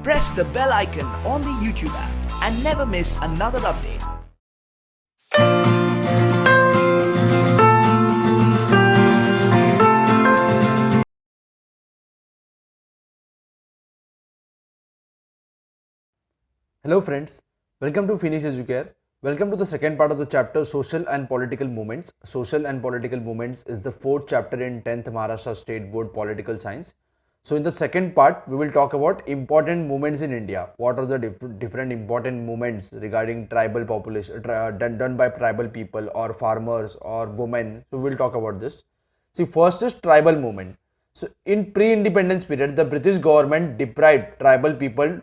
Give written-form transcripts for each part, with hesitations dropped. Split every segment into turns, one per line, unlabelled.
press the bell icon on the YouTube app and never miss another update.
Hello friends, welcome to Finish Educare. Welcome to the second part of the chapter Social and Political Movements. Social and Political Movements is the fourth chapter in 10th Maharashtra State Board Political Science. So in the second part, we will talk about important movements in India. What are the different important movements regarding tribal population, done by tribal people or farmers or women. So we will talk about this. See, first is tribal movement. So in pre-independence period, the British government deprived tribal people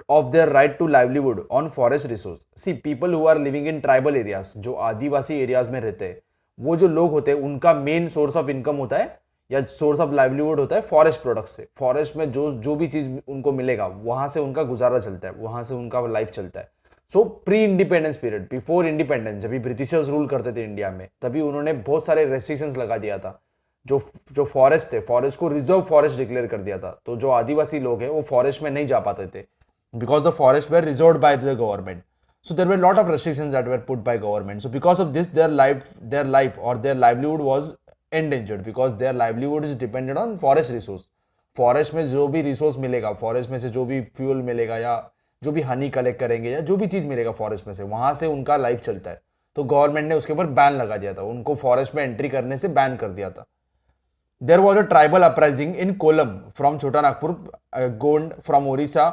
of their right to livelihood on forest resource. See, people who are living in tribal areas, जो आदिवासी areas में रहते हैं, वो जो लोग होते हैं उनका मेन सोर्स ऑफ इनकम होता है या सोर्स ऑफ लाइवलीहुड होता है फॉरेस्ट प्रोडक्ट से. फॉरेस्ट में जो भी चीज उनको मिलेगा वहां से उनका गुजारा चलता है, वहां से उनका लाइफ चलता है. सो pre independence period, before independence, जब भी ब्रिटिशर्स रूल करते थे इंडिया में, तभी उन्होंने बहुत सारे रेस्ट्रिक्शंस लगा दिया था. जो फॉरेस्ट थे, फॉरेस्ट को रिजर्व फॉरेस्ट डिक्लेयर कर दिया था. तो जो आदिवासी लोग हैं वो फॉरेस्ट में नहीं जा पाते थे because the forests were reserved by the government. So there were a lot of restrictions that were put by government. So because of this, their life or their livelihood was endangered because their livelihood is dependent on forest resource. Forest में जो भी resource मिलेगा, forest में से जो भी fuel मिलेगा या जो भी हनी कलेक्ट करेंगे या जो भी चीज मिलेगा फॉरेस्ट में से, वहां से उनका लाइफ चलता है. तो गवर्नमेंट ने उसके ऊपर बैन लगा दिया था, उनको फॉरेस्ट में एंट्री करने से बैन कर दिया था. There was a tribal uprising in Kollam from Chota Nagpur, Gond from Orissa,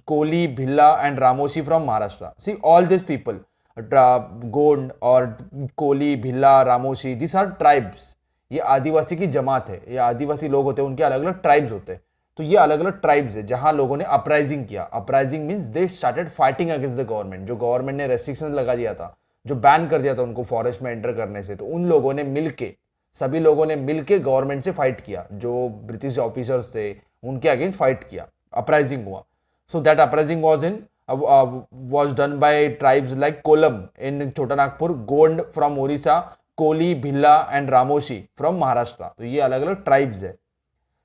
Koli, Bhilla and Ramoshi from Maharashtra. See, all these people, Gond or Koli, Bhilla, Ramoshi, these are tribes. ये आदिवासी की जमात है, ये आदिवासी लोग होते हैं, उनके अलग अलग ट्राइब्स होते हैं. तो ये अलग अलग ट्राइब्स है जहां लोगों ने अपराइजिंग किया. Uprising means they started fighting against the government. जो गवर्नमेंट ने रेस्ट्रिक्शन लगा दिया था, जो बैन कर दिया था उनको फॉरेस्ट में एंटर करने से, तो उन लोगों ने मिलके, सभी लोगों ने मिलके गवर्नमेंट से फाइट किया. जो ब्रिटिश ऑफिसर्स थे उनके अगेंस्ट फाइट किया, अपराइजिंग हुआ. So that uprising was done by tribes like Kollam in Chota Nagpur, Gond from Orissa, Koli, Bhilla and Ramoshi from Maharashtra. तो ये अलग अलग ट्राइब्स है.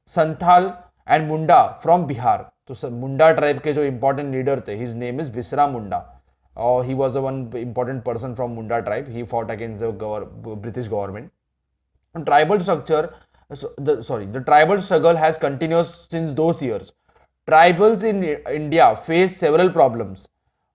Santhal and Munda from Bihar. तो मुंडा ट्राइब के जो इंपॉर्टेंट लीडर थे, हिज नेम इज बिसरा मुंडा. और he was one important person from Munda tribe. He fought against the British government. Tribal structure, the tribal struggle has continued since those years. Tribals in India face several problems.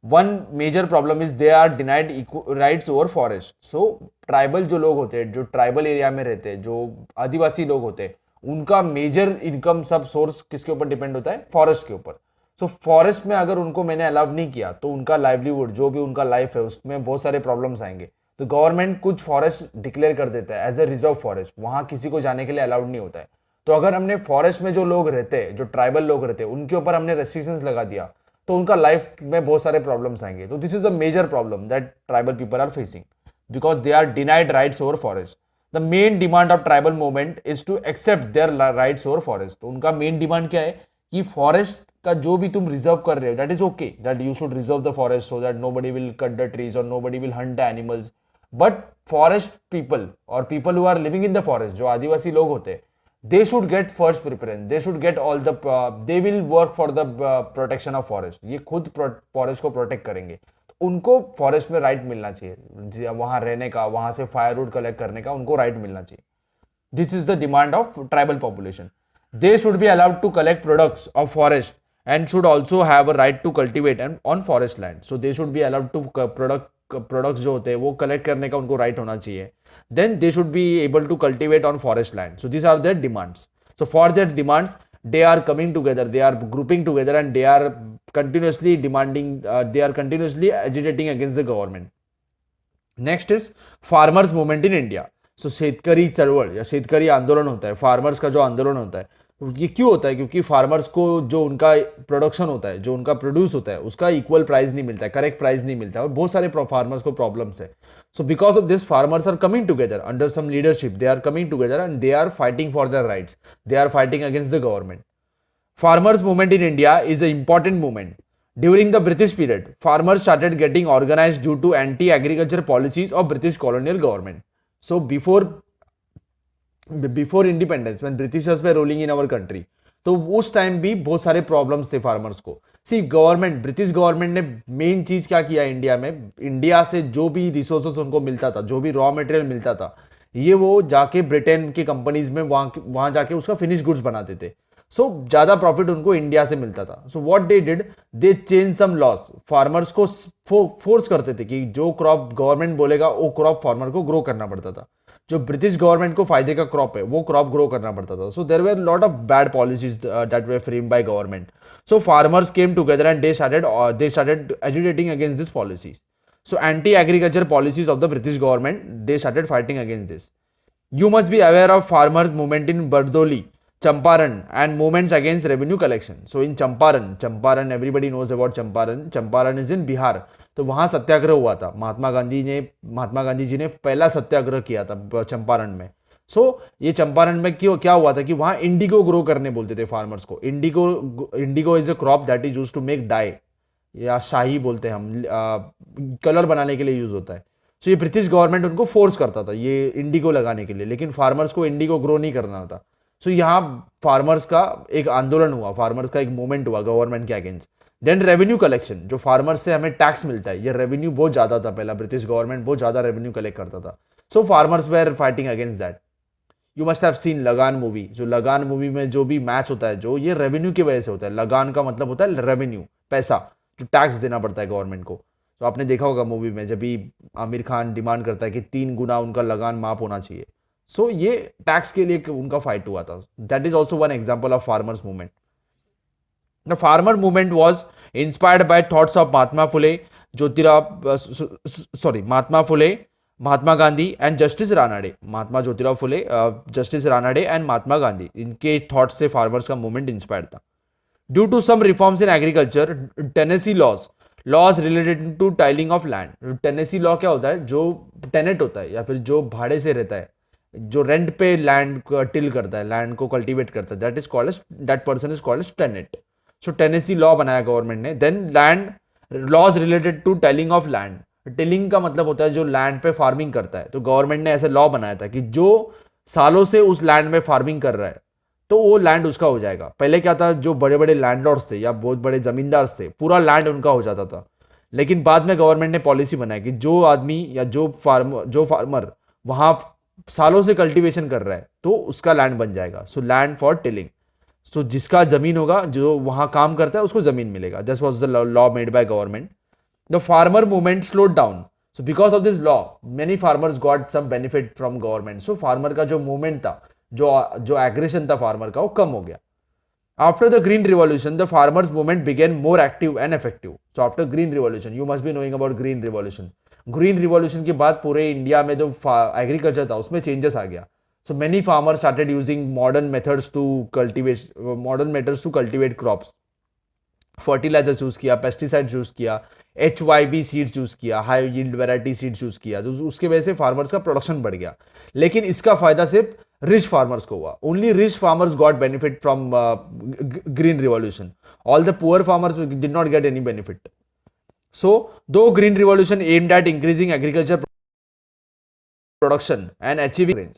One major problem is they are denied equal rights over forest. So tribal जो लोग होते हैं, जो tribal area में रहते हैं, जो आदिवासी लोग होते हैं, उनका मेजर इनकम सब सोर्स किसके ऊपर डिपेंड होता है? फॉरेस्ट के ऊपर. सो फॉरेस्ट में अगर उनको मैंने अलाउ नहीं किया तो उनका लाइवलीहुड, जो भी उनका लाइफ है, उसमें बहुत सारे प्रॉब्लम्स आएंगे. तो गवर्नमेंट कुछ फॉरेस्ट डिक्लेयर कर देता है एज ए रिजर्व फॉरेस्ट, वहां किसी को जाने के लिए अलाउड नहीं होता है. तो अगर हमने फॉरेस्ट में जो लोग रहते हैं, जो ट्राइबल लोग रहते हैं, उनके ऊपर हमने रेस्ट्रिक्शंस लगा दिया तो उनका लाइफ में बहुत सारे प्रॉब्लम्स आएंगे. तो this is the major problem that tribal people are facing because they are denied rights over forest. The main demand of tribal movement is to accept their rights over forest. तो उनका main demand क्या है कि forest का जो भी तुम reserve कर रहे हो, that is okay, that you should reserve the forest so that nobody will cut the trees और nobody will hunt the animals. But forest people और people who are living in the forest, जो आदिवासी लोग होते हैं, they should get first preference. They should get all the, they will work for the protection of forest. ये खुद forest को protect करेंगे. तो उनको फॉरेस्ट में राइट मिलना चाहिए, वहां रहने का, वहां से फायरवुड कलेक्ट करने का उनको राइट मिलना चाहिए. This is the demand of tribal population. They should be allowed to collect products of forest and should also have a right to cultivate and on forest land. So they should be allowed to products जो होते हैं वो collect करने का उनको right होना चाहिए. Then they should be able to cultivate on forest land. So this are their demands. So for their demands they are coming together, they are grouping together and they are continuously demanding, they are continuously agitating against the government. Next is farmers movement in India. So शेतकरी चळवळ या शेतकरी आंदोलन होता है, farmers का जो आंदोलन होता है, ये क्यों होता है? क्योंकि फार्मर्स को जो उनका प्रोडक्शन होता है, जो उनका प्रोड्यूस होता है, उसका इक्वल प्राइस नहीं मिलता है, करेक्ट प्राइस नहीं मिलता है, और बहुत सारे फार्मर्स को प्रॉब्लम्स है. So because of this farmers are coming together under some leadership, they are coming together and they are fighting for their rights, they are fighting against the government. Farmers movement in India is a important movement. During the British period, farmers started getting organized due to anti-agriculture policies of British colonial government. So before independence, when Britishers were ruling in our country, तो उस time भी बहुत सारे problems थे farmers को। सी government, British government ने main चीज क्या किया इंडिया में, इंडिया से जो भी रिसोर्सेस उनको मिलता था, जो भी रॉ मटेरियल मिलता था, ये वो जाके ब्रिटेन की कंपनीज में वहां जाके उसका फिनिश गुड्स बनाते थे। सो ज्यादा प्रॉफिट उनको इंडिया से मिलता था। So what they did, they change some laws, farmers को फोर्स करते थे कि जो क्रॉप गवर्नमेंट बोलेगा वो क्रॉप फार्मर को ग्रो करना पड़ता था। जो ब्रिटिश गवर्नमेंट को फायदे का क्रॉप है वो क्रॉप ग्रो करना पड़ता था। So there were lot of bad policies that were framed by government. So farmers came together and they started agitating against this policies. So anti-agriculture policies of the British government, they started fighting against this. You must be aware of farmers' movement in Bardoli, Champaran, and movements against revenue collection. So in Champaran, everybody knows about Champaran. Champaran is in Bihar. तो वहाँ सत्याग्रह हुआ था। महात्मा गांधी जी ने पहला सत्याग्रह किया था चंपारण में। ये चंपारण में क्यों क्या हुआ था कि वहाँ इंडिगो ग्रो करने बोलते थे फार्मर्स को। Indigo is a crop that is use to make dye, या शाही बोलते हैं हम, कलर बनाने के लिए यूज होता है। ये ब्रिटिश गवर्नमेंट उनको फोर्स करता था ये इंडिगो लगाने के लिए, लेकिन फार्मर्स को इंडिगो ग्रो नहीं करना था। यहाँ फार्मर्स का एक आंदोलन हुआ, फार्मर्स का एक मूवमेंट हुआ गवर्नमेंट के अगेंस्ट। देन रेवेन्यू कलेक्शन, जो फार्मर्स से हमें टैक्स मिलता है, ये रेवेन्यू बहुत ज्यादा था पहला, ब्रिटिश गवर्नमेंट बहुत ज्यादा रेवेन्यू कलेक्ट करता था। Farmers were fighting against that. You must have seen Lagaan movie. जो लगान मूवी में जो भी मैच होता है, जो ये रेवेन्यू की वजह से होता है। लगान का मतलब होता है रेवेन्यू, पैसा जो टैक्स देना पड़ता है गवर्नमेंट को। तो आपने देखा होगा मूवी में जब भी आमिर खान डिमांड करता है कि 3 गुना उनका लगान माफ होना चाहिए। ये टैक्स के लिए उनका फाइट हुआ था। That is also one example of farmers movement. The farmer movement was inspired by thoughts of Mahatma Gandhi and justice Ranade. Mahatma Jyotirao Phule, justice Ranade and Mahatma Gandhi, इनके थॉट्स से फार्मर्स का मूवमेंट इंस्पायर्ड था। Due to some reforms in agriculture, tenancy laws related to tilling of land. Tenancy law क्या होता है, जो Tenet होता है या फिर जो भाड़े से रहता है, जो रेंट पे लैंड टिल करता है, लैंड को कल्टीवेट करता है, that person is called as tenant. Tenancy law बनाया गवर्नमेंट ने। Then land laws related to tilling of land. Tilling का मतलब होता है जो लैंड पे फार्मिंग करता है। तो गवर्नमेंट ने ऐसे लॉ बनाया था कि जो सालों से उस लैंड में फार्मिंग कर रहा है तो वो लैंड उसका हो जाएगा। पहले क्या था, जो बड़े बड़े लैंडलॉर्ड्स थे या बहुत बड़े जमींदार थे, पूरा लैंड उनका हो जाता था। लेकिन बाद में गवर्नमेंट ने पॉलिसी बनाई कि जो आदमी या जो फार्मर वहां सालों से कल्टीवेशन कर रहा है तो उसका लैंड बन जाएगा। Land for tilling. जिसका जमीन होगा, जो वहां काम करता है, उसको जमीन मिलेगा। This was the law made by government. The farmer movement slowed down. So because of this law, many farmers got some benefit from government. So farmer का जो movement था, जो aggression था farmer का, वो कम हो गया। After the Green Revolution, the farmers movement became more active and effective. So after Green Revolution, you must be knowing about Green Revolution. Green Revolution के बाद पूरे इंडिया में जो एग्रीकल्चर था उसमें चेंजेस आ गया। So many farmers started using modern methods to cultivate crops. Fertilisers use किया, pesticides use किया, HYB सीड्स यूज किया, high yield variety seeds use किया। तो उसके वजह से फार्मर्स का प्रोडक्शन बढ़ गया। लेकिन इसका फायदा सिर्फ रिच फार्मर्स को हुआ। Only rich farmers got benefit from green revolution. All the poor farmers did not get any benefit. Though green revolution aimed at increasing agriculture production and achieving range.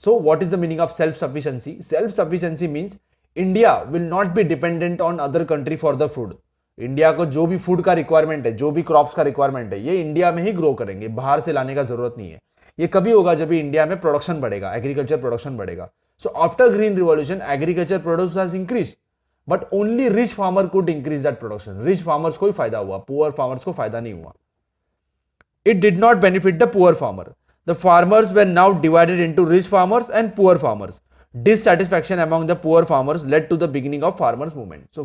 What is the meaning of self-sufficiency? Self-sufficiency means India will not be dependent on other country for the food. India को जो भी food का requirement है, जो भी crops का requirement है, ये इंडिया में ही ग्रो करेंगे, बाहर से लाने का जरूरत नहीं है। ये कभी होगा जब भी इंडिया में प्रोडक्शन बढ़ेगा, एग्रीकल्चर प्रोडक्शन बढ़ेगा। After green revolution agriculture produce has increase, but only rich farmer could increase that production. Rich farmers को ही फायदा हुआ, पुअर फार्मर्स को फायदा नहीं हुआ। It did not benefit the poor farmer. The farmers were now divided into rich farmers and poor farmers. Dissatisfaction among the poor farmers led to the beginning of farmers movement. So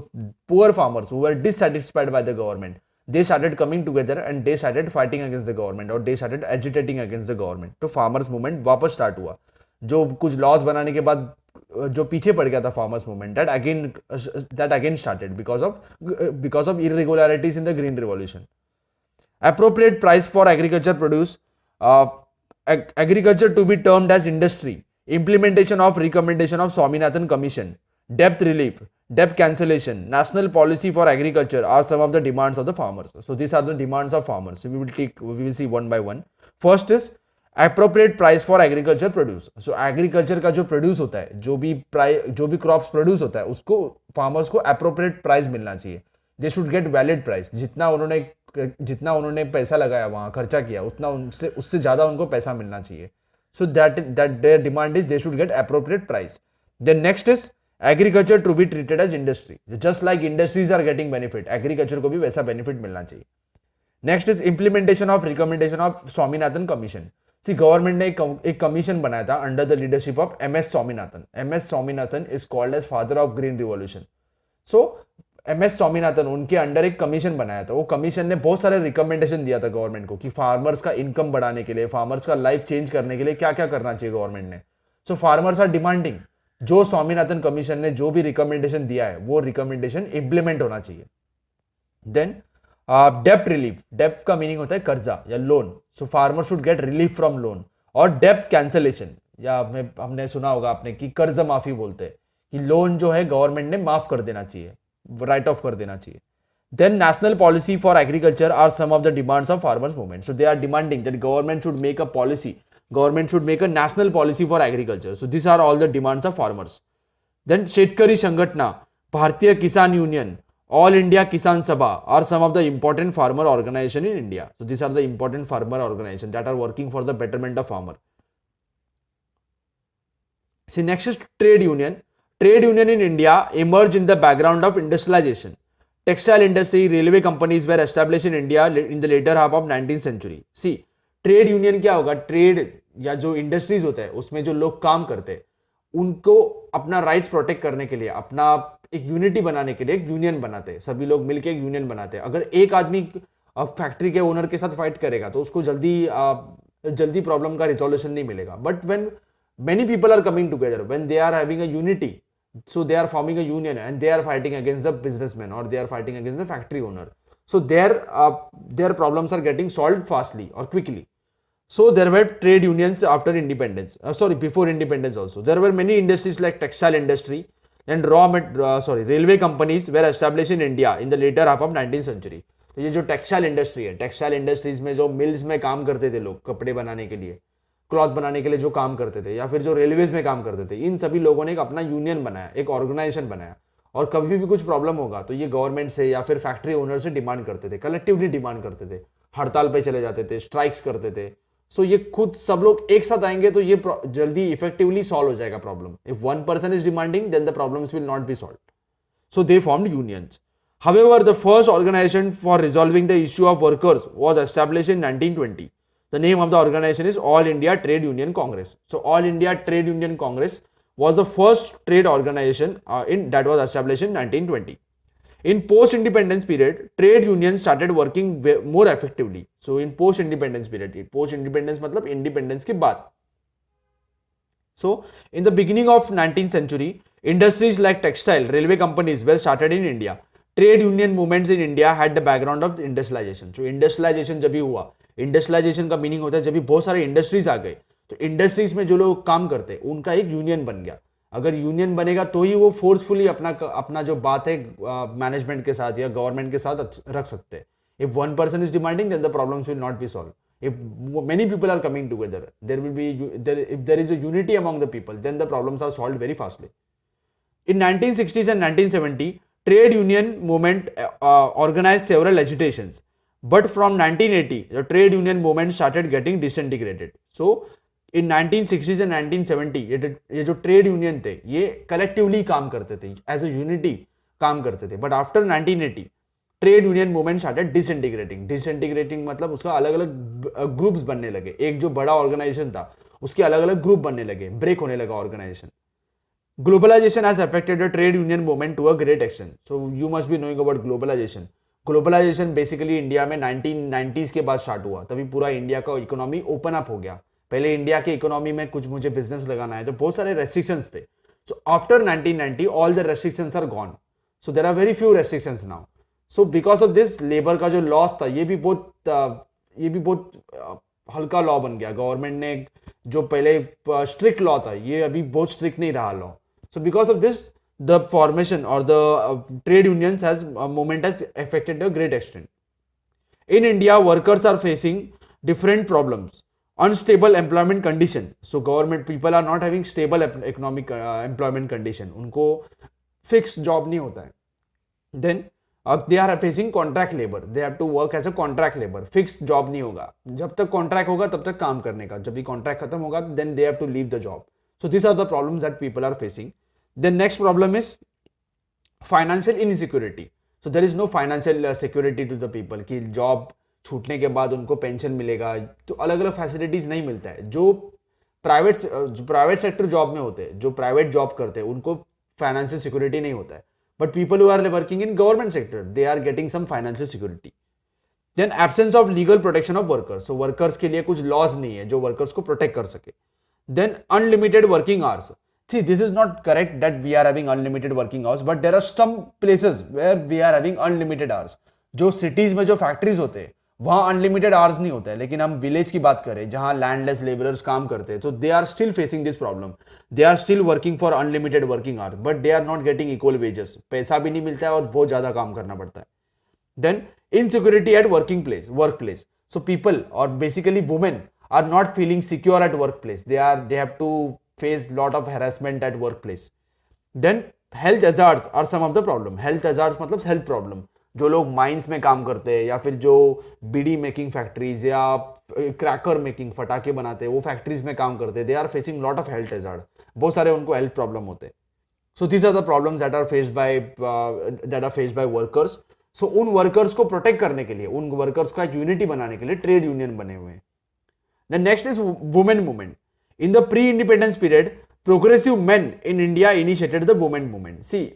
poor farmers who were dissatisfied by the government, they started coming together and they started fighting against the government, or they started agitating against the government. तो farmers movement वापस start हुआ। जो कुछ laws बनाने के बाद जो पीछे पड़ गया था farmers movement, that again started because of irregularities in the green revolution. Appropriate price for agriculture produce, agriculture to be termed as industry, implementation of recommendation of Swaminathan Commission, debt relief, debt cancellation, national policy for agriculture are some of the demands of the farmers. So these are the demands of farmers. So we will see one by one. First is appropriate price for agriculture produce. So agriculture का जो produce होता है, जो भी crops produce होता है, उसको farmers को एप्रोप्रिएट प्राइस मिलना चाहिए। दे शुड गेट वैलिड प्राइस। जितना उन्होंने पैसा लगाया, वहां खर्चा किया, उतना उससे ज्यादा उनको पैसा मिलना चाहिए। So that their demand is they should get appropriate price. Then next is agriculture to be treated as industry. Just like industries are getting benefit, agriculture को भी वैसा बेनिफिट मिलना चाहिए। Next is implementation of recommendation of Swaminathan commission. See government ने एक commission बनाया था under the leadership of MS Swaminathan. MS Swaminathan is called as father of green revolution. So MS Swaminathan, उनके अंडर एक कमीशन बनाया था। वो कमीशन ने बहुत सारे रिकमेंडेशन दिया था गवर्नमेंट को कि फार्मर्स का इनकम बढ़ाने के लिए, फार्मर्स का लाइफ चेंज करने के लिए क्या क्या करना चाहिए गवर्नमेंट ने। सो फार्मर्स आर डिमांडिंग, जो स्वामीनाथन कमीशन ने जो भी रिकमेंडेशन दिया है वो रिकमेंडेशन इंप्लीमेंट होना चाहिए। देन डेप्ट रिलीफ। डेप्ट का मीनिंग होता है कर्जा या loan. So farmer should get relief from loan. और डेप्ट कैंसलेशन, या हमने सुना होगा आपने कि कर्ज माफी बोलते हैं, कि लोन जो है गवर्नमेंट ने माफ कर देना चाहिए, राइट ऑफ कर देना चाहिए। Then national policy for agriculture are some of the demands of farmers movement. So they are demanding that government should make a policy, government should make a national policy for agriculture. So this are all the demands of farmers. Then Shetkari Sanghatana, Bharatiya Kisan Union, All India Kisan Sabha are some of the important farmer organization in India. So these are the important farmer organizations that are working for the betterment of farmer. See, next is trade union. Trade union in India emerged in the background of industrialization. Textile industry, railway companies were established in India in the later half of 19th century. See, trade union क्या होगा? Trade या जो industries होता है उसमें जो लोग काम करते हैं उनको अपना राइट्स प्रोटेक्ट करने के लिए, अपना एक यूनिटी बनाने के लिए एक यूनियन बनाते हैं। सभी लोग मिलकर एक यूनियन बनाते हैं। अगर एक आदमी फैक्ट्री के ओनर के साथ फाइट करेगा तो उसको जल्दी प्रॉब्लम का रिजोल्यूशन नहीं मिलेगा। But when many people are coming together, when they are having a unity, so they are forming a union and they are fighting against the businessmen or they are fighting against the factory owner. So their problems are getting solved fastly or quickly. So there were trade unions after independence. Before independence also. There were many industries like textile industry and railway companies were established in India in the later half of 19th century. तो ये जो textile industry है, textile industries में जो mills में काम करते थे लोग, कपड़े बनाने के लिए, क्लॉथ बनाने के लिए जो काम करते थे, या फिर जो रेलवेज में काम करते थे, इन सभी लोगों ने एक अपना यूनियन बनाया, एक ऑर्गेनाइजेशन बनाया। और कभी भी कुछ प्रॉब्लम होगा तो ये गवर्नमेंट से या फिर फैक्ट्री ओनर से डिमांड करते थे, कलेक्टिवली डिमांड करते थे, हड़ताल पे चले जाते थे, स्ट्राइक्स करते थे। सो ये खुद सब लोग एक साथ आएंगे तो ये जल्दी इफेक्टिवली सॉल्व हो जाएगा problem. If one person is demanding then the problems will not be solve. So they formed unions. However, the first organization for resolving the issue of workers was established in 1920. The name of the organization is All India Trade Union Congress. So, All India Trade Union Congress was the first trade organization that was established in 1920. In post-independence period, trade unions started working more effectively. So, in post-independence मतलब independence के बाद. So, in the beginning of 19th century, industries like textile, railway companies were started in India. Trade union movements in India had the background of industrialisation. जो industrialisation जब भी हुआ, industrialisation का meaning होता है जब भी बहुत सारे इंडस्ट्रीज आ गए तो इंडस्ट्रीज में जो लोग काम करते हैं उनका एक यूनियन बन गया। अगर यूनियन बनेगा तो ही वो फोर्सफुली अपना जो बात है मैनेजमेंट के साथ या गवर्नमेंट के साथ रख सकते हैं। If one person is demanding then the problems will not be solve. If many people are coming together there will be if there is a unity among the people then the problems are solved very fastly. In 1960s and 1970 trade union movement organized several agitations, but from 1980 the trade union movement started getting disintegrated. So in 1960s and 1970 ये जो trade union थे ये collectively काम करते थे, as a unity काम करते थे, but after 1980 trade union movement started disintegrating मतलब उसका अलग अलग ग्रुप्स बनने लगे। एक जो बड़ा ऑर्गेनाइजेशन था उसके अलग अलग ग्रुप बनने लगे, ब्रेक होने लगा organisation. Globalization has affected the trade union movement to a great extent. So you must be knowing about globalization. Globalization basically India में 1990s के बाद स्टार्ट हुआ, तभी पूरा इंडिया का इकोनॉमी ओपन अप हो गया। पहले इंडिया के इकोनॉमी में कुछ मुझे बिजनेस लगाना है तो बहुत सारे रेस्ट्रिक्शंस थे। So after 1990 all the restrictions are gone. So there are very few restrictions now. So because of this labour का जो लॉस था ये भी बहुत हल्का लॉ बन गया। गवर्नमेंट ने जो पहले स्ट्रिक्ट लॉ था ये अभी बहुत स्ट्रिक्ट नहीं रहा law. So because of this, the formation or the trade unions movement has affected a great extent. In India, workers are facing different problems. unstable employment condition. So government people are not having stable economic employment condition. उनको fixed job नहीं होता है. Then they are facing contract labor. They have to work as a contract labor. Fixed job नहीं होगा. जब तक contract होगा तब तक काम करने का. जब भी contract खत्म होगा then they have to leave the job. So these are the problems that people are facing. The next problem is financial insecurity. So there is no financial security to the people कि job छूटने के बाद उनको pension मिलेगा. तो अलग अलग facilities नहीं मिलता है. जो प्राइवेट सेक्टर जॉब में होते हैं, जो प्राइवेट जॉब करते हैं, उनको फाइनेंशियल सिक्योरिटी नहीं होता है. But people who are working in government sector, they are getting some financial security. Then absence of legal protection of workers. So workers के लिए कुछ लॉज नहीं है जो वर्कर्स को प्रोटेक्ट कर सके. Then unlimited working hours. See, this is not correct that we are having unlimited working hours, but there are some places where we are having unlimited hours. जो cities में जो factories होते हैं वहाँ unlimited hours नहीं होता है. लेकिन हम विलेज की बात करें जहाँ लैंडलेस लेबरर्स काम करते हैं, तो they are still facing this problem. They are still working for unlimited working hour, but they are not getting equal wages. पैसा भी नहीं मिलता है और बहुत ज्यादा काम करना पड़ता है. Then insecurity at workplace. So people और basically women are not feeling secure at workplace. They have to face lot of harassment at workplace. Then health hazards are some of the problem. Health hazards मतलब health problem. जो लोग mines में काम करते हैं या फिर जो बीड़ी मेकिंग फैक्ट्रीज या क्रैकर मेकिंग फटाके बनाते हैं वो फैक्ट्रीज में काम करते हैं, they are facing lot of health hazard. बहुत सारे उनको हेल्थ प्रॉब्लम होते हैं. So these are the problems that are faced by workers. So उन वर्कर्स को प्रोटेक्ट करने के लिए, उन वर्कर्स का एक यूनिटी बनाने के लिए ट्रेड यूनियन बने हुए हैं. The next is women movement. In the pre independence period progressive men in India initiated the women movement. See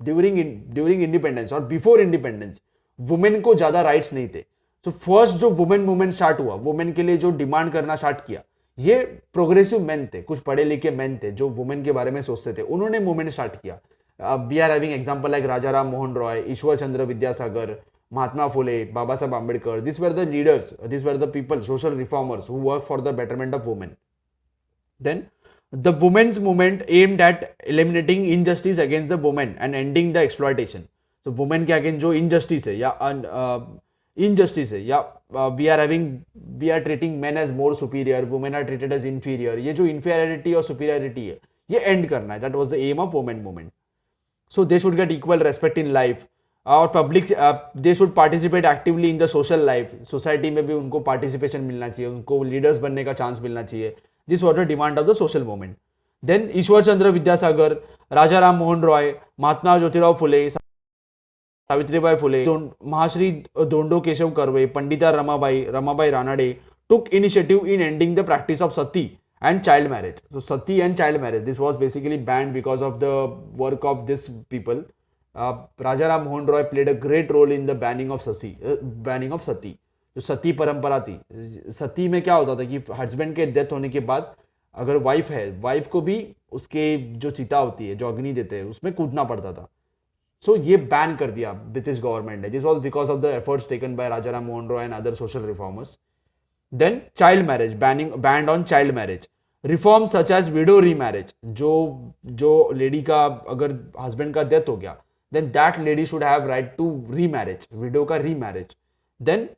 during independence और बिफोर इंडिपेंडेंस वुमेन को ज्यादा राइट्स नहीं थे. तो फर्स्ट जो वुमेन मूवमेंट स्टार्ट हुआ, वुमेन के लिए जो डिमांड करना स्टार्ट किया, ये प्रोग्रेसिव मेन थे, कुछ पढ़े लिखे मेन थे जो वुमेन के बारे में सोचते थे. उन्होंने मूवमेंट स्टार्ट किया. We are having example like Raja Ram Mohan Roy, Ishwar Chandra Vidyasagar, Mahatma Phule, Baba Saheb Ambedkar. This were the leaders, this were the people, social reformers who work for the betterment of women. Then the women's movement aimed at eliminating injustice against the women and ending the exploitation. So women के against जो injustice है या injustice है या we are treating men as more superior, women are treated as inferior. ये जो inferiority और superiority है ये end करना है. That was the aim of women movement. So they should get equal respect in life. और public they should participate actively in the social life. Society में भी उनको participation मिलना चाहिए, उनको leaders बनने का chance मिलना चाहिए. This was the demand of the social movement. Then Ishwar Chandra Vidyasagar, Raja Ram Mohan Roy, Mahatma Jyotirao Phule, Savitribai Phule, Mahashri Dondo Keshav Karve, Pandita Ramabai Ranade took initiative in ending the practice of sati and child marriage. So sati and child marriage, this was basically banned because of the work of these people. Raja Ram Mohan Roy played a great role in the banning of sati. जो सती परंपरा थी, सती में क्या होता था कि husband के death होने के बाद अगर वाइफ है, वाइफ को भी उसके जो चिता होती है, जो अग्नि देते हैं, उसमें कूदना पड़ता था. सो ये बैन कर दिया ब्रिटिश गवर्नमेंट ने. This was because of the efforts taken by Raja Ram Mohan Roy and other social reformers. Then child marriage, banned on child marriage. Reform such as widow remarriage. जो लेडी का अगर हस्बैंड का डेथ हो गया, then that lady should have right to remarriage, widow का remarriage. Then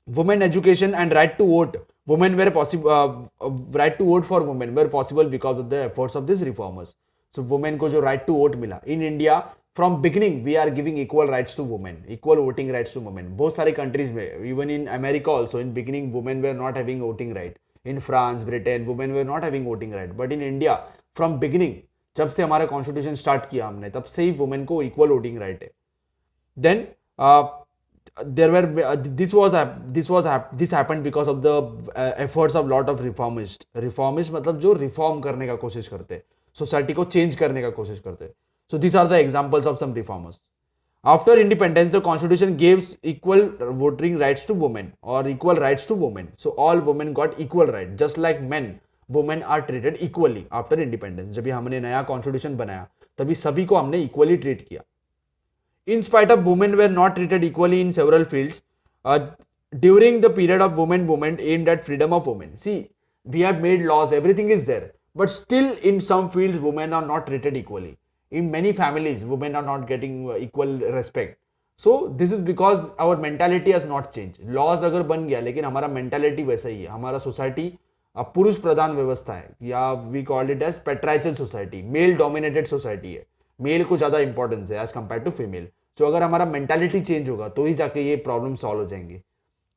women education and right to vote. Women were possible, right to vote for women were possible because of the efforts of these reformers. So women को जो right to vote मिला. In India from beginning we are giving equal rights to women, equal voting rights to women. बहुत सारे countries में, even in America also in beginning women were not having voting right. In France, Britain, women were not having voting right. But in India from beginning, जब से हमारा constitution start किया हमने, तब से ही women को equal voting right है. Then there were this happened because of the efforts of lot of reformists मतलब जो रिफॉर्म करने का कोशिश करते, सोसाइटी को चेंज करने का कोशिश करते. So these are the examples of some reformers. After independence, the constitution gives equal voting rights to women or equal rights to women. So all women got equal right, just like men. Women are treated equally after independence. जब हमने नया constitution बनाया तभी सभी को हमने equally treat किया. In spite of women were not treated equally in several fields, during the period of women movement aimed at freedom of women. See, we have made laws, everything is there, but still in some fields women are not treated equally. In many families, women are not getting equal respect. So this is because our mentality has not change. Laws अगर बन गया लेकिन हमारा mentality वैसा ही है. हमारा society पुरुष प्रधान व्यवस्था है, या we call it as patriarchal society, male dominated society है. मेल को ज्यादा इंपॉर्टेंस है as compare to female. So अगर हमारा मेंटालिटी चेंज होगा तो ही जाके ये प्रॉब्लम सॉल्व हो जाएंगे.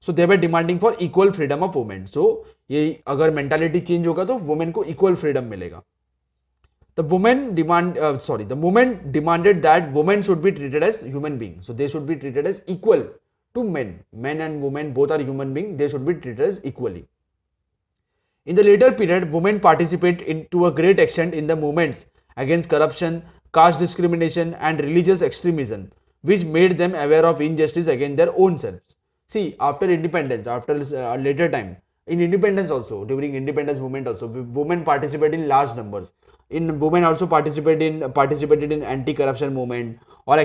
So they were demanding for equal freedom of women. So ये अगर मेंटालिटी चेंज होगा तो वुमेन को इक्वल फ्रीडम मिलेगा. The movement demanded that women should be treated as human beings. So they should be treated as equal to men. Men and women both are human beings. They should be treated as equally. In the later period, women participate to a great extent in the movements against corruption, caste discrimination, and religious extremism, which made them aware of injustice against their own selves. See, after independence, after a later time, in independence also, during independence movement also, women participate in large numbers. Women also participated in anti-corruption movement or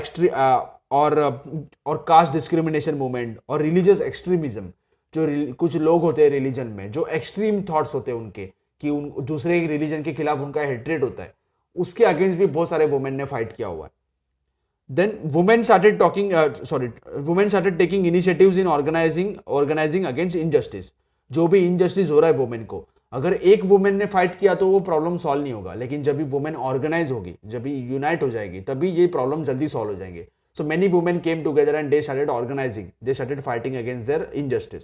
caste discrimination movement or religious extremism. जो कुछ लोग होते हैं religion में जो extreme thoughts होते हैं उनके, कि दूसरे रिलीजन के खिलाफ उनका हेट्रेड होता है, उसके अगेंस्ट भी बहुत सारे वुमेन ने फाइट किया हुआ है. Then women started taking initiatives in organizing against injustice. जो भी इनजस्टिस हो रहा है वुमेन को, अगर एक वुमेन ने फाइट किया तो वो प्रॉब्लम सॉल्व नहीं होगा, लेकिन जब भी वुमेन ऑर्गेनाइज होगी, जब भी यूनाइट हो जाएगी, तभी ये प्रॉब्लम जल्दी सॉल्व हो जाएंगे. So many women came together and they started organising, they started fighting against their injustice.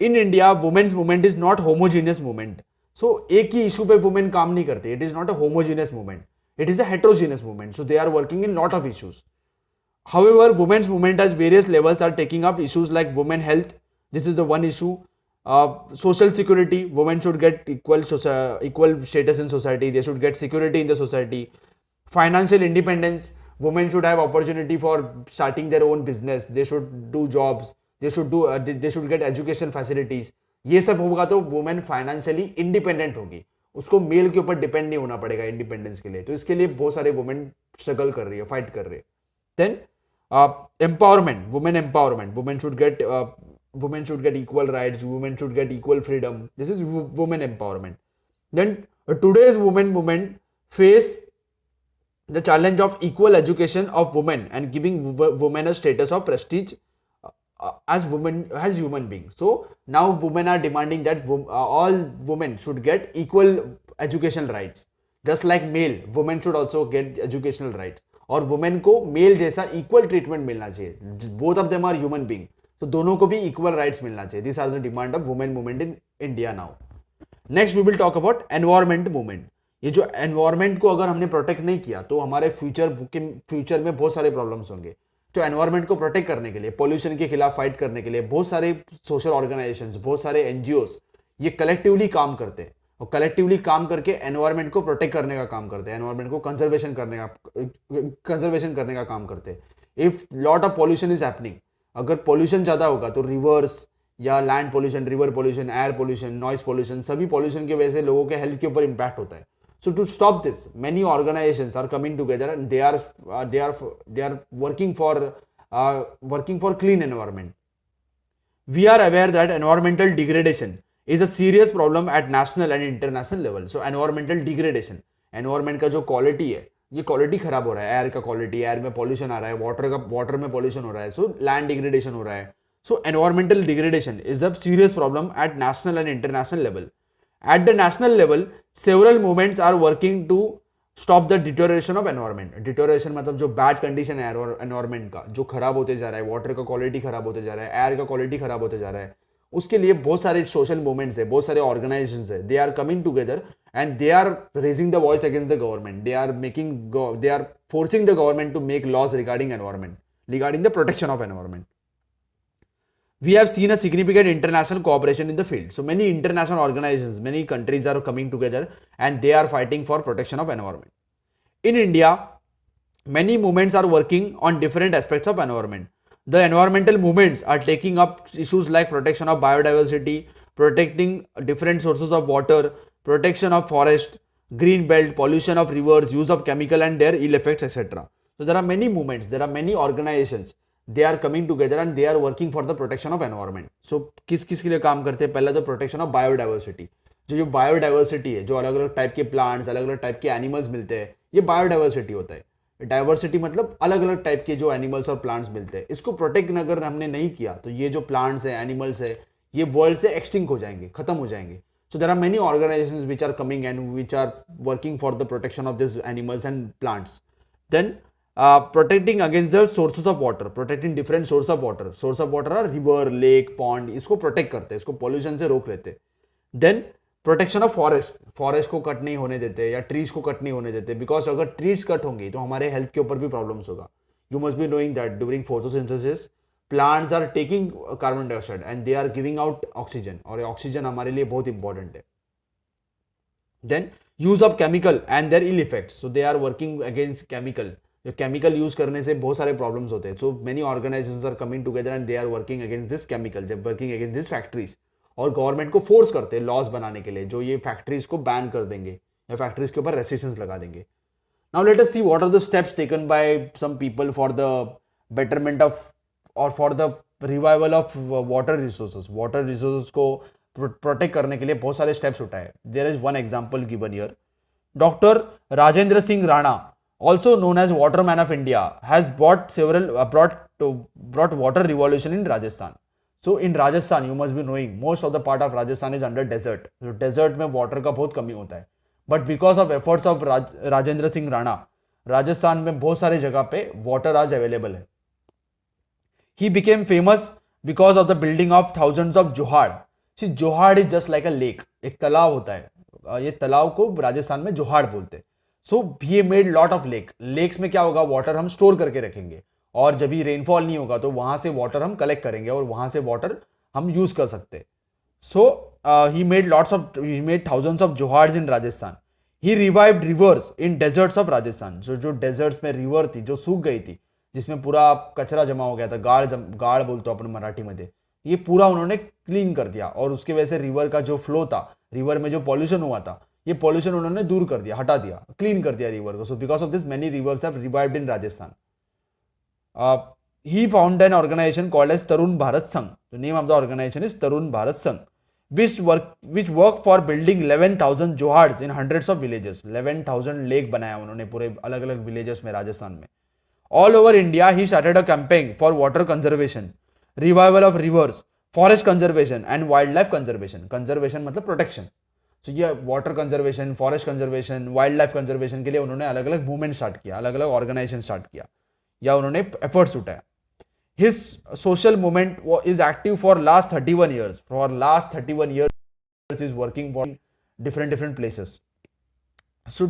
In India women's movement is not homogeneous movement. So एक ही इशू पे वुमेन काम नहीं करते. It is not a homogeneous movement, it is a heterogeneous movement. So they are working in lot of issues. However, women's movement at various levels are taking up issues like women health. This is the one issue. Social security. Women should get equal status in society. They should get security in the society. Financial independence. Women should have opportunity for starting their own business. They should do jobs. They should get education facilities. ये सब होगा तो women financially independent होगी, उसको mail के ऊपर depend नहीं होना पड़ेगा इंडिपेंडेंस के लिए. तो इसके लिए बहुत सारे वुमेन स्ट्रगल कर रही है, फाइट कर रही है. Then empowerment, women empowerment. Women should get equal rights. Women should get equal freedom. This is women empowerment. Then today's women movement face the challenge of equal education of women and giving women a status of prestige as human beings. So now women are demanding that all women should get equal educational rights, just like male. Women should also get educational rights. और women को male जैसा equal treatment मिलना चाहिए. Both of them are human being, तो दोनों को भी equal rights मिलना चाहिए. This are the demand of women movement in India now. Next we will talk about environment movement. ये जो एनवायरमेंट को अगर हमने प्रोटेक्ट नहीं किया तो हमारे फ्यूचर में बहुत सारे प्रॉब्लम्स होंगे. तो एनवायरमेंट को प्रोटेक्ट करने के लिए, पॉल्यूशन के खिलाफ फाइट करने के लिए बहुत सारे सोशल ऑर्गेनाइजेशंस, बहुत सारे एनजीओस ये कलेक्टिवली काम करते हैं और कलेक्टिवली काम करके एनवायरमेंट को प्रोटेक्ट करने का काम करते हैं, एनवायरमेंट को कंजर्वेशन करने का काम करते हैं. If lot of pollution is happening, अगर पॉल्यूशन ज्यादा होगा तो रिवर्स या land pollution, river pollution, air pollution, noise pollution, सभी पॉल्यूशन की वजह से लोगों के हेल्थ के ऊपर इंपैक्ट होता है. So to stop this many organisations are coming together and they are working for clean environment. We are aware that environmental degradation is a serious problem at national and international level. So environmental degradation, environment का जो quality है, ये quality खराब हो रहा है. Air का quality, air में पॉल्यूशन आ रहा है, वाटर में पॉल्यूशन हो रहा है, सो लैंड डिग्रेडेशन हो रहा है. So environmental degradation is a serious problem at national and international level. At the national level several movements are working to stop the deterioration of environment. Deterioration मतलब जो bad condition है environment का, जो खराब होते जा रहा है, वाटर का क्वालिटी खराब होते जा रहा है, एयर का क्वालिटी खराब होते जा रहा है, उसके लिए बहुत सारे सोशल मूवमेंट्स है, बहुत सारे ऑर्गेनाइजेशंस है. They are coming together and they are raising the voice against the government. They are forcing the government to make laws regarding environment, regarding the protection of environment. We have seen a significant international cooperation in the field. So many international organizations, many countries are coming together and they are fighting for protection of environment. In India, many movements are working on different aspects of environment. The environmental movements are taking up issues like protection of biodiversity, protecting different sources of water, protection of forest, green belt, pollution of rivers, use of chemical and their ill effects, etc. So there are many movements, there are many organizations. They are coming together and they are working for the protection of environment. So किस के लिए काम करते हैं? पहला तो protection of biodiversity. जो biodiversity है, जो अलग अलग टाइप के प्लांट्स, अलग अलग टाइप के एनिमल्स मिलते हैं, ये बायोडाइवर्सिटी होता है. डाइवर्सिटी मतलब अलग अलग टाइप के जो एनिमल्स और प्लांट्स मिलते हैं, इसको प्रोटेक्ट अगर हमने नहीं किया तो ये जो प्लांट्स है, एनिमल्स है, ये वर्ल्ड से एक्सटिंक्ट हो जाएंगे, खत्म हो जाएंगे. So there are many organisations which are coming and which are working for the protection of this animals and plants. Then protecting against the sources of water, protecting different source of water. Source of water are river, lake, pond, इसको protect करते हैं, इसको pollution से रोक लेते हैं. Then protection of forest, forest को cut नहीं होने देते या ट्रीज को कट नहीं होने देते, बिकॉज अगर ट्रीज कट होंगी तो हमारे हेल्थ के ऊपर भी प्रॉब्लम्स होगा. You must be knowing that during photosynthesis plants are taking carbon dioxide and they are giving out oxygen, और ऑक्सीजन हमारे लिए बहुत इंपॉर्टेंट है. Then use of chemical and their ill effects, so they are working against chemical. जो chemical use करने से बहुत सारे प्रॉब्लम्स होते हैं. So many organisations are coming together and they are working against this chemical, they working against this factories. और government को force करते हैं लॉज बनाने के लिए जो ये फैक्ट्रीज को बैन कर देंगे या फैक्ट्रीज के ऊपर रेस्ट्रिक्शंस लगा देंगे. Now let us see what are the steps taken by some people for the betterment of और for the revival of water resources. Water resources को प्रोटेक्ट करने के लिए बहुत सारे स्टेप्स उठाए. There is one example given here. Doctor Rajendra Singh Rana, also known as Waterman of India, has brought water revolution in Rajasthan. So in Rajasthan, you must be knowing, most of the part of Rajasthan is under desert. So desert में water का बहुत कमी होता है. But because of efforts of Rajendra Singh Rana, Rajasthan में बहुत सारी जगह पे water आज available है. He became famous because of the building of thousands of जोहाड़. See, जोहाड़ is just like a lake. एक तालाब होता है. ये तालाब को राजस्थान में जोहाड़ बोलते हैं. So he made lot of lake. Lakes में क्या होगा, वाटर हम स्टोर करके रखेंगे और जब भी रेनफॉल नहीं होगा तो वहां से वाटर हम कलेक्ट करेंगे और वहां से वाटर हम यूज कर सकते हैं. So he made thousands of johads in Rajasthan. He revived rivers in deserts of Rajasthan. जो डेजर्ट्स में रिवर थी जो सूख गई थी, जिसमें पूरा कचरा जमा हो गया था, गाड़ बोलते हो अपन मराठी में, ये पूरा उन्होंने क्लीन कर दिया और उसकी वजह से रिवर का जो फ्लो था, रिवर में जो पॉल्यूशन हुआ था, ये पॉल्यूशन उन्होंने दूर कर दिया, हटा दिया, क्लीन कर दिया रिवर को. So because of this many rivers have revived in Rajasthan. He found an organisation called as Tarun Bharat Sangh. The name of the organisation is Tarun Bharat Sangh, which work for building 11,000 johads in hundreds of villages. 11,000 lake बनाया उन्होंने पूरे अलग अलग villages में राजस्थान में. All over India, he started a campaign for water conservation, revival of rivers, forest conservation and wildlife conservation. Conservation मतलब protection. So ये water conservation, forest conservation, wild life conservation के लिए उन्होंने अलग अलग मूवमेंट स्टार्ट किया, अलग अलग ऑर्गेनाइजेशन स्टार्ट किया या उन्होंने एफर्ट्स उठाया. His social movement is active for last 31 years. For last 31 years, he is working for different places. So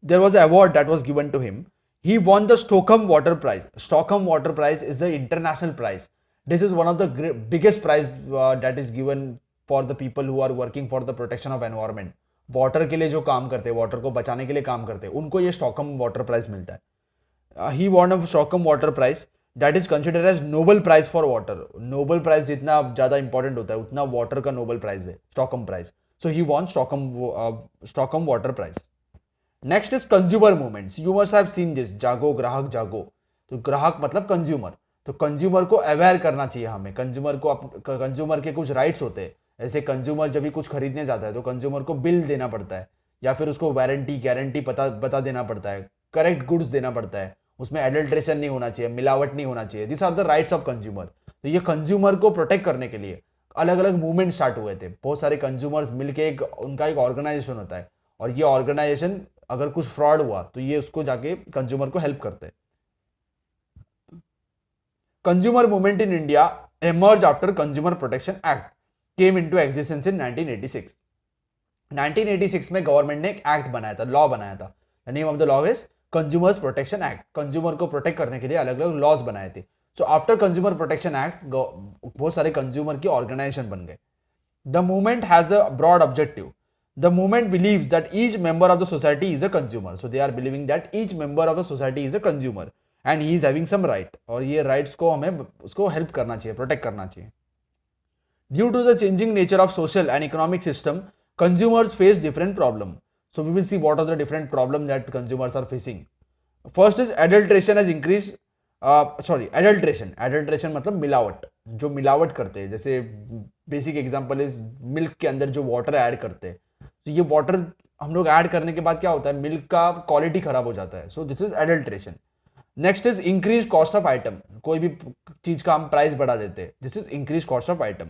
there was an award that was given to him. He won the Stockholm Water Prize. Stockholm Water Prize is the international prize. This is one of the biggest prize that is given for the people who are working for the protection of environment. Water के लिए जो काम करते हैं, water को बचाने के लिए काम करते हैं, उनको ये स्टॉकहोम वाटर प्राइज मिलता है. He won a Stockholm Water Prize that is considered as Nobel Prize for Water. Nobel Prize जितना ज़्यादा इंपॉर्टेंट होता है उतना वाटर का नोबेल प्राइज है, Stockholm prize. So he won Stockholm Water Prize. Next is consumer movements. You must have seen this. जागो ग्राहक जागो. तो ग्राहक मतलब कंज्यूमर. तो कंज्यूमर को अवेयर करना चाहिए हमें. कंज्यूमर के कुछ राइट्स होते हैं. ऐसे कंज्यूमर जब भी कुछ खरीदने जाता है तो कंज्यूमर को बिल देना पड़ता है या फिर उसको वारंटी गारंटी बता देना पड़ता है, करेक्ट गुड्स देना पड़ता है, उसमें एडल्ट्रेशन नहीं होना चाहिए, मिलावट नहीं होना चाहिए. This are the rights of consumer. तो ये कंज्यूमर को प्रोटेक्ट करने के लिए अलग अलग मूवमेंट स्टार्ट हुए थे. बहुत सारे कंज्यूमर्स मिलके उनका एक ऑर्गेनाइजेशन होता है और ये ऑर्गेनाइजेशन अगर कुछ फ्रॉड हुआ तो ये उसको जाके कंज्यूमर को हेल्प करते हैं. Consumer movement in India emerged after Consumer Protection Act came into existence in 1986. 1986 में गवर्नमेंट ने एक एक्ट बनाया था, लॉ बनाया था. The name of the law is consumers protection act. Consumer को प्रोटेक्ट करने के लिए अलग अलग लॉज बनाए थे. So after consumer protection act बहुत सारे कंज्यूमर की ऑर्गेनाइजेशन बन गए. The movement has a broad objective. The movement believes that each member of the society is a consumer. So they are believing that each member of the society is a consumer and he is having some right. और ये rights को हमें उसको help करना चाहिए, protect करना चाहिए. Due to the changing nature of social and economic system, consumers face different problems. So we will see what are the different problems that consumers are facing. First is adulteration has increased. Adulteration. Adulteration मतलब मिलावट. जो मिलावट करते हैं, जैसे basic example is milk के अंदर जो वाटर ऐड करते हैं, तो ये वाटर हम लोग ऐड करने के बाद क्या होता है, मिल्क का क्वालिटी खराब हो जाता है. So this is adulteration. Next is increase cost of item. कोई भी चीज का हम प्राइस बढ़ा देते हैं, this is increase cost of item.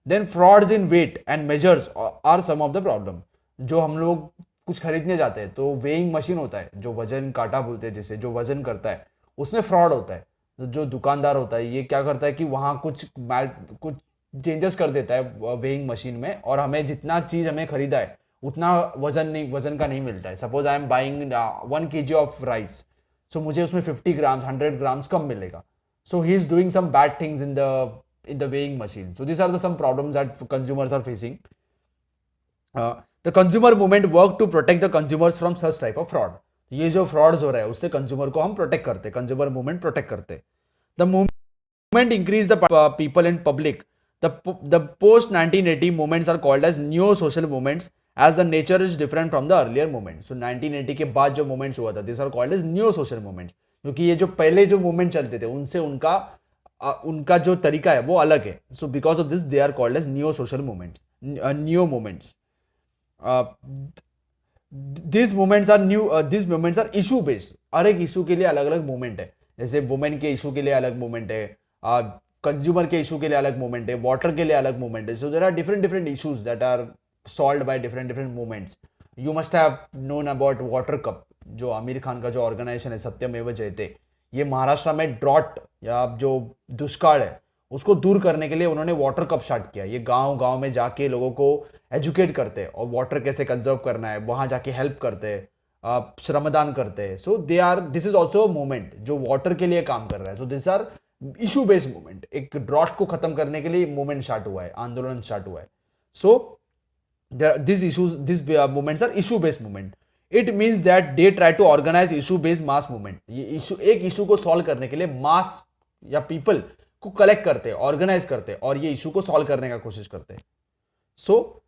Then frauds in weight and measures are some of the problem. जो हम लोग कुछ खरीदने जाते हैं तो वेइंग मशीन होता है, जो वजन काटा बोलते हैं जिसे, जो वजन करता है, उसमें फ्रॉड होता है. जो दुकानदार होता है ये क्या करता है कि वहाँ कुछ चेंजेस कर देता है वेइंग मशीन में, और हमें जितना चीज हमें खरीदा है उतना वजन का नहीं मिलता है. Suppose I am buying 1 kg of rice, so मुझे उसमें 50 ग्राम्स 100 ग्राम्स कम मिलेगा. So he is doing some bad things in the weighing machine. So these are the some problems that consumers are facing. The consumer movement work to protect the consumers from such type of fraud. ये जो frauds हो रहा है उससे consumer को हम protect करते हैं, कंज्यूमर मूवमेंट प्रोटेक्ट करते हैं. The movement increase the people in public. The post 1980 movements are called as neo social movements as the nature is different from the earlier movements. So 1980 के बाद जो movements हुआ था, these are called as neo social movements. क्योंकि ये जो पहले जो मूवमेंट चलते थे उनसे उनका जो तरीका है वो अलग है. So because of this they are called as neo social movements, new movements. This movements are issue based. हर एक इशू के लिए अलग अलग मूवमेंट है. जैसे वुमेन के इशू के लिए अलग मूवमेंट है, कंज्यूमर के इशू के लिए अलग मूवमेंट है, वाटर के लिए अलग मूवमेंट है. So there are different issues that are solved by different movements. You must have known about water cup, जो आमिर खान का जो ऑर्गेनाइजेशन है सत्यमेव जयते. ये महाराष्ट्र में ड्रॉट या जो दुष्काल है उसको दूर करने के लिए उन्होंने वाटर कप स्टार्ट किया. ये गांव में जाके लोगों को एजुकेट करते हैं और वाटर कैसे कंजर्व करना है वहां जाके हेल्प करते हैं, श्रमदान करते हैं. So this is also movement जो वाटर के लिए काम कर रहा है. So this are issue based movement. एक ड्रॉट को खत्म करने के लिए मूवमेंट स्टार्ट हुआ है, आंदोलन स्टार्ट हुआ है. So this movements are issue based movement. It means that they try to organise issue based mass movement. ये एक इशू को सॉल्व करने के लिए मास या पीपल को कलेक्ट करते हैं, ऑर्गेनाइज करते हैं और ये इशू को सॉल्व करने का कोशिश करते हैं. सो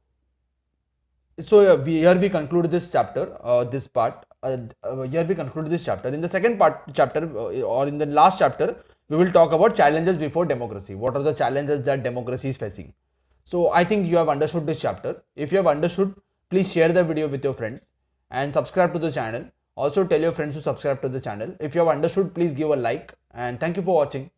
here we conclude this chapter, this part. Here we conclude this chapter. In the second chapter, or in the last chapter, we will talk about challenges before democracy. What are the challenges that democracy is facing? So I think you have understood this chapter. If you have understood, please share the video with your friends and subscribe to the channel. Also tell your friends to subscribe to the channel. If you have understood, please give a like, and thank you for watching.